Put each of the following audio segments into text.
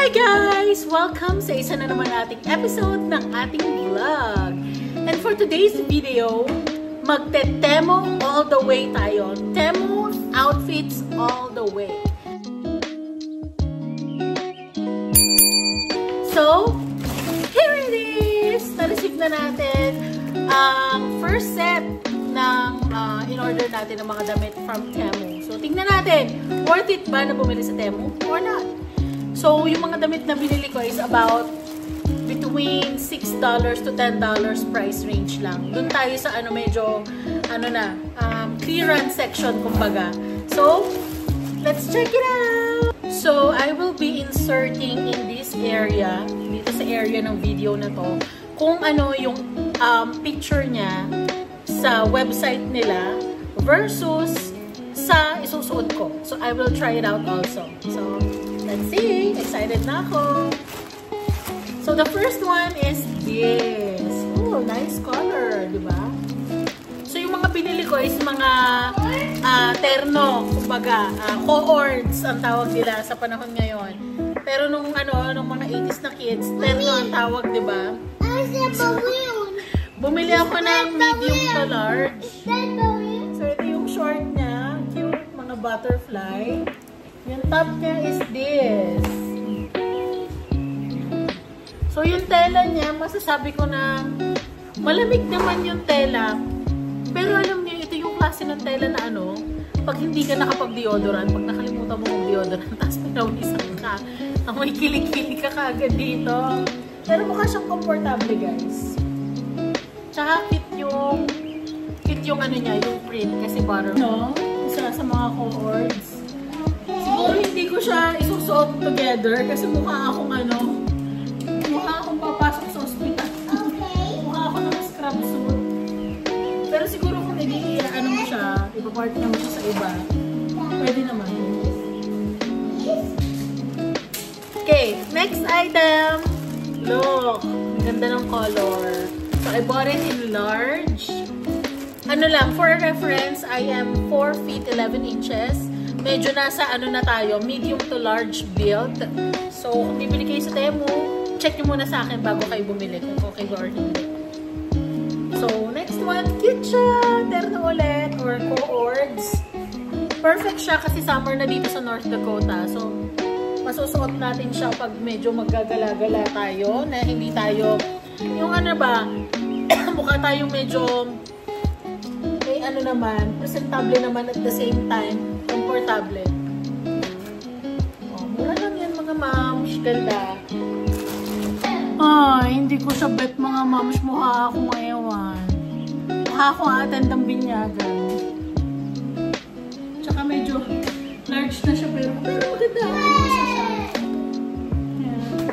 Hi guys! Welcome sa isa na naman nating episode ng ating vlog. And for today's video, magte-Temu all the way tayo. Temu outfits all the way. So, here it is! Na-receive na natin ang first set ng in-order natin ng mga damit from Temu. So, tingnan natin, worth it ba na bumili sa Temu or not? So, yung mga damit na binili ko is about between $6 to $10 price range lang. Doon tayo sa medyo, clearance section, kumbaga. So, let's check it out! So, I will be inserting in this area, dito sa area ng video na to, kung ano yung picture niya sa website nila versus sa isusuot ko. So, I will try it out also. So, let's see! Excited na ako! So, the first one is this. Oh, nice color, di ba? So, yung mga pinili ko is mga terno, kumbaga, cohorts ang tawag nila sa panahon ngayon. Pero nung mga 80s na kids, terno ang tawag, di ba? Bumili ako ng medium to large. So, ito yung short niya. Cute, mga butterfly. Yung top niya is this. So, yung tela niya, masasabi ko na malamig naman yung tela. Pero alam niyo, ito yung klase ng tela na pag hindi ka nakapag-deodorant, pag nakalimutan mo mag-deodorant, tapos pinawisan ka, may kilig-kilig ka kaagad dito. Pero mukha siyang komportable, guys. Tsaka cute yung niya, yung print, kasi butter. Isa sa mga cohorts. Siguro hindi ko siya isusuot together kasi mukha akong papasok sa ospital. Mukha ako naka-scrub suit. Pero siguro kung mo siya, ipapartner mo siya sa iba, pwede naman. Okay, next item. Look, ang ganda ng color. So, I bought it in large. For reference, I am 4 feet 11 inches. Medyo nasa na tayo, medium to large build. So, kung bibili kayo sa Temu, check nyo muna sa akin bago kayo bumili kung okay ba or hindi. So, next one, cute siya. Terno ulit or cohorts. Perfect siya kasi summer na dito sa North Dakota. So, masusuot natin siya pag medyo maggagala-gala tayo na hindi tayo, yung mukha tayong medyo presentable naman at the same time, komportable. Mura lang yan mga moms. Ganda. Ay, hindi ko siya bet mga moms. Mukha akong ewan. Mukha akong atendang binyagan. Tsaka medyo large na siya pero maganda.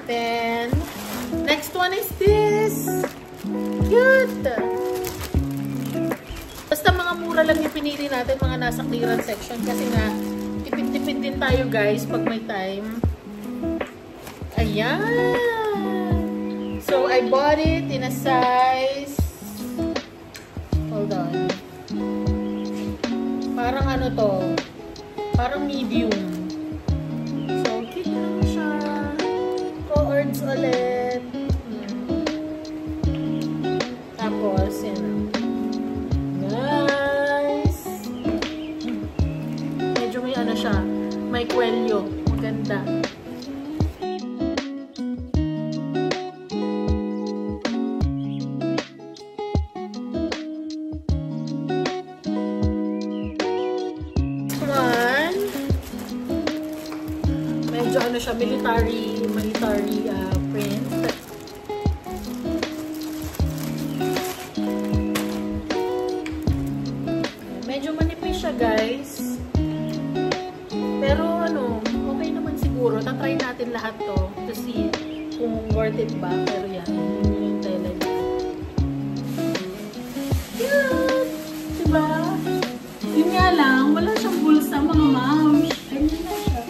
Then, next one is this. Cute! Basta mga mura lang yung pinili natin, mga nasa clearance section. Kasi nga, tipid-tipid din tayo guys pag may time. Ayan! So, I bought it in a size... Hold on. Parang parang medium. So, cute lang siya. Cohorts ulit. Tapos, yan. Nice! Medyo may siya. May kwelyo. Maganda. One. Medyo siya, military print. Medyo manipis siya, guys. Pero okay naman siguro. Tatry natin lahat to to see kung worth it ba. Pero yan, yun yung tela niya. Cute! Diba? Yun nga lang, wala siyang bulsa, mga moms. Ganyan na siya.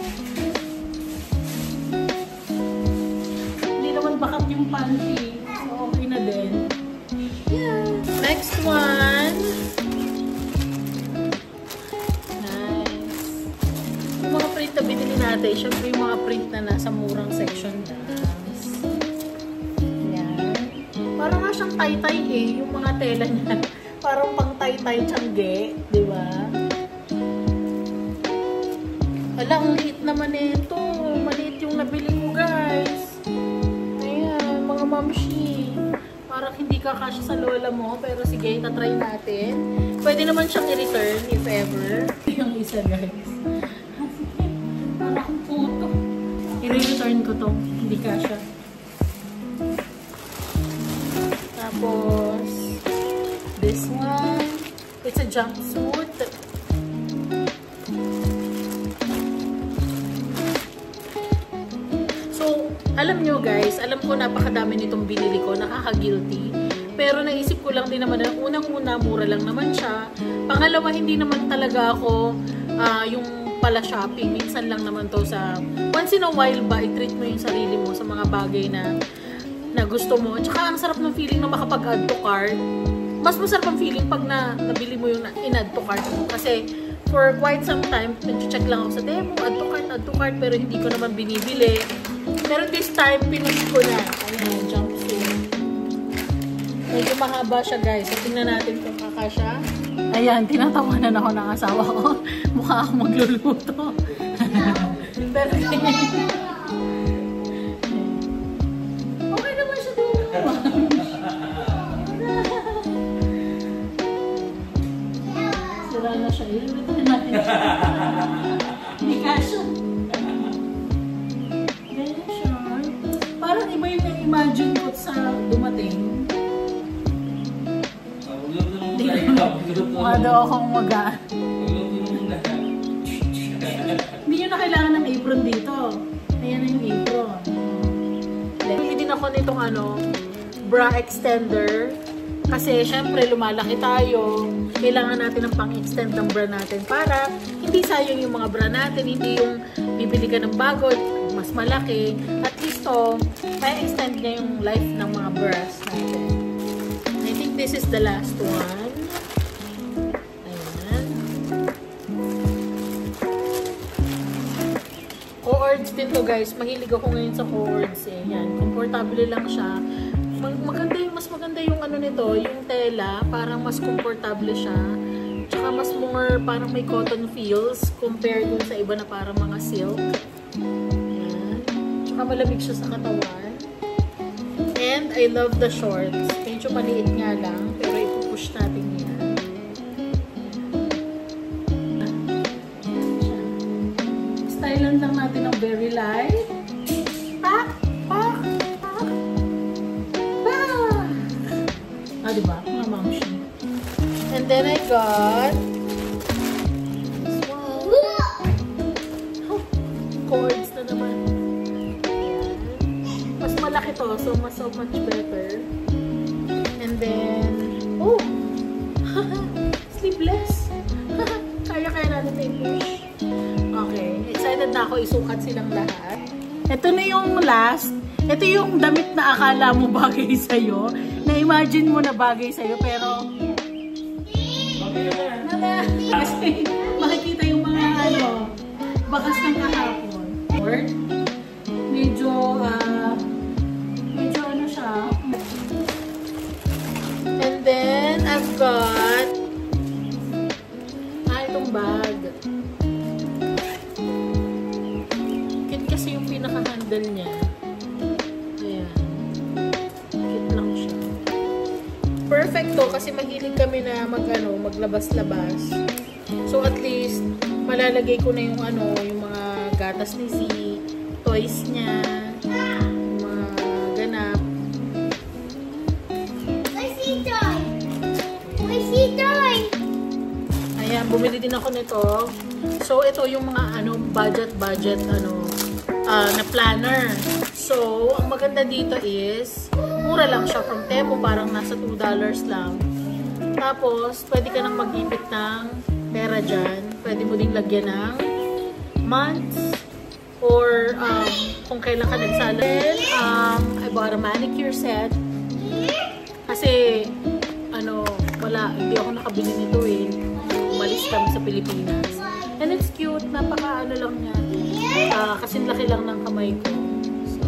Hindi naman bakat yung panty. So, okay na din. Yeah. Next one. Nice. Yung mga print na binili natin, syempre yung mga print na nasa murang section na. Ayan. Parang nga siyang tay-tay eh, yung mga tela niya. Parang pang tay-tay tiyangge, di ba? Ala, ang liit naman ito. Maliit yung nabili ko, guys. Ayan, mga mamshi. Parang hindi kakasya sa lola mo, pero sige, itatry natin. Pwede naman siyang i-return if ever. Yung isa, guys. Parang puto. I-return ko to. Hindi kasya. Tapos, this one. It's a jumpsuit. So, alam nyo guys, alam ko napakadami nitong binili ko, nakaka-guilty. Pero naisip ko lang din naman na unang-una, mura lang naman siya. Pangalawa, hindi naman talaga ako yung pala shopping. Minsan lang naman to sa, once in a while ba, i-treat mo yung sarili mo sa mga bagay na gusto mo. Tsaka ang sarap ng feeling na makapag-add to cart. Mas masarap ang feeling pag nabili mo yung in-add to cart mo. Kasi for quite some time, nag-check lang ako sa demo, add to cart, pero hindi ko naman binibili. Pero this time, pinush ko na. Ayan, jumpsuit. Medyo mahaba siya guys. So, tingnan natin kung kakasya. Ayan, tinatawanan ako ng asawa ko. Mukha ako magluluto. Pero tingnan. Okay naman siya dito. Sira na siya. Ilutin natin siya. Hindi kasya. Ganyan siya. Parang iba yung na-imagine ko sa dumating. Mukha daw akong maga. Hindi nyo na kailangan ng apron dito. Ayan na yung apron. Bili din ako nitong bra extender. Kasi syempre lumalaki tayo. Kailangan natin ng pang-extend ng bra natin para hindi sayang yung mga bra natin. Hindi yung bibili ka ng bago, mas malaki. At least may extend niya yung life ng mga bras natin. I think this is the last one. Ayan. Co-ords din to guys. Mahilig ako ngayon sa co-ords eh. Yan. Komportable lang siya. Mas maganda yung nito, yung tela. Parang mas komportable siya. Tsaka mas more, parang may cotton feels compared dun sa iba na parang mga silk. Ayan. Tsaka malamig siya sa katawan. And I love the shorts. Medyo maliit nga lang, pero ipupush natin yan. Stylean lang natin ng very light. Pak! Pak! Pak! Pak! Diba? Mga mamshi. And then I got this one. Oh, cords na naman. Mas malaki to, so much better. And then, oh! Sleeveless! Kaya natin i-push. Okay, excited na ako isukat silang lahat. Ito na yung last. Ito yung damit na akala mo bagay sa'yo. Na-imagine mo na bagay sa'yo, pero kasi makikita yung mga bakas ng kahapon. Medyo siya. And then, I've got itong bag. Cute kasi yung pinaka-handle niya. Perfect to kasi mahilig kami na maglabas-labas. So at least malalagay ko na yung yung mga gatas ni Z, toys niya, yung mga ganap. Ayan, bumili din ako nito. So ito yung mga budget na planner. So ang maganda dito is mura lang siya from Temu, parang nasa $2 lang. Tapos, pwede ka nang mag-ipit ng pera dyan. Pwede mo ding lagyan ng months or kung kailan ka nagsala. Then, I bought a manicure set. Kasi, hindi ako nakabili nito eh. Umalis kami sa Pilipinas. And it's cute. Napaka ano lang niya. Kasing laki lang ng kamay ko. So,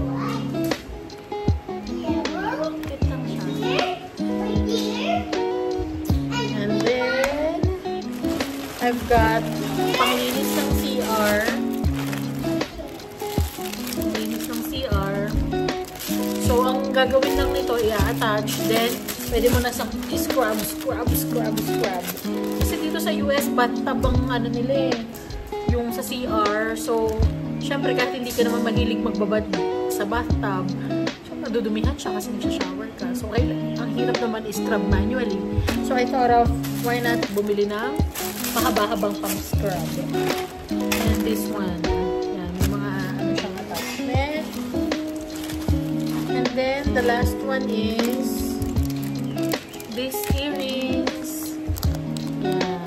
cute lang siya. And then, I've got panglinis ng CR. Panglinis ng CR. So, ang gagawin lang nito, i-attach. Then, pwede mo na scrub. Kasi dito sa US, bathtub ang ano nila eh. Yung sa CR. So, syempre kahit hindi ka naman mahilig magbabad sa bathtub, syempre madudumihan siya kasi nagsha-shower ka. So, ang hirap naman i-scrub manually. So, I thought of, why not bumili ng mahaba-habang pang-scrub. And this one. Yan, yung mga ano siyang attachment. And then, the last one is these earrings. Yan.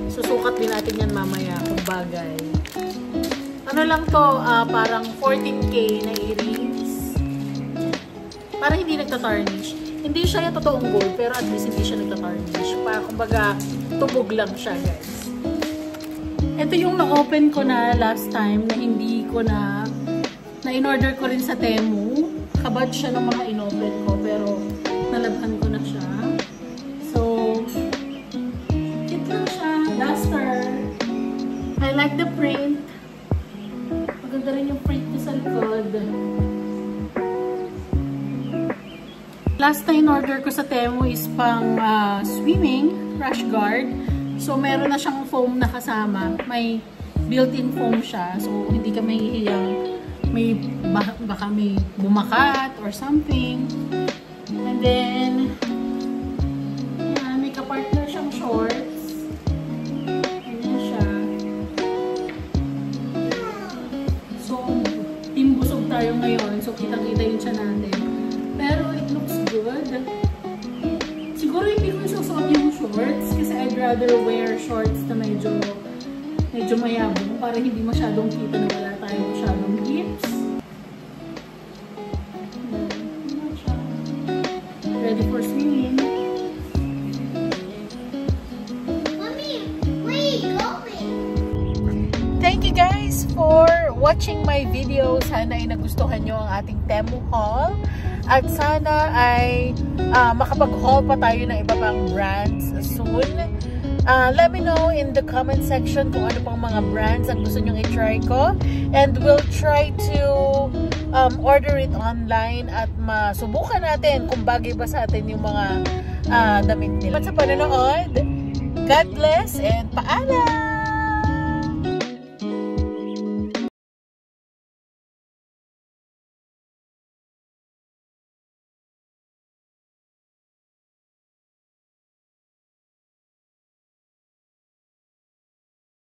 Susukat din natin yan mamaya kung bagay. Ano lang to, parang 14K na earrings. Parang hindi nagtatarnish. Hindi siya yung totoong gold, pero at least hindi siya nagtatarnish. Parang kumbaga, tubog lang siya, guys. Ito yung na-open ko na last time na hindi ko na in-order ko rin sa Temu. Kabad siya ng mga in-open ko, pero nalabhan ko na siya. So, cute lang siya. Duster. I like the print. Maganda rin yung print niya sa likod. Last na in-order ko sa Temu is pang swimming rash guard. So, meron na siyang foam na kasama. May built-in foam siya. So, hindi ka mahihiyang baka may bumakat or something. And then, may kapartner siyang shorts. Ganyan siya. So, team busog tayo ngayon. So, kitang-kita yun siya natin. Pero, it looks good. Siguro hindi ko susuot yung shorts kasi I'd rather wear shorts na medyo mayabong para hindi masyadong kita na wala tayo masyadong hips. Ready for swimming. Mommy, where are you going? Thank you guys for watching my video. Sana ay nagustuhan nyo ang ating Temu haul. At sana ay makapag-haul pa tayo ng iba pang brands soon. Let me know in the comment section kung ano pang mga brands ang gusto nyong i-try ko. And we'll try to order it online at masubukan natin kung bagay ba sa atin yung mga damit nila. Sa panonood, God bless and paalam!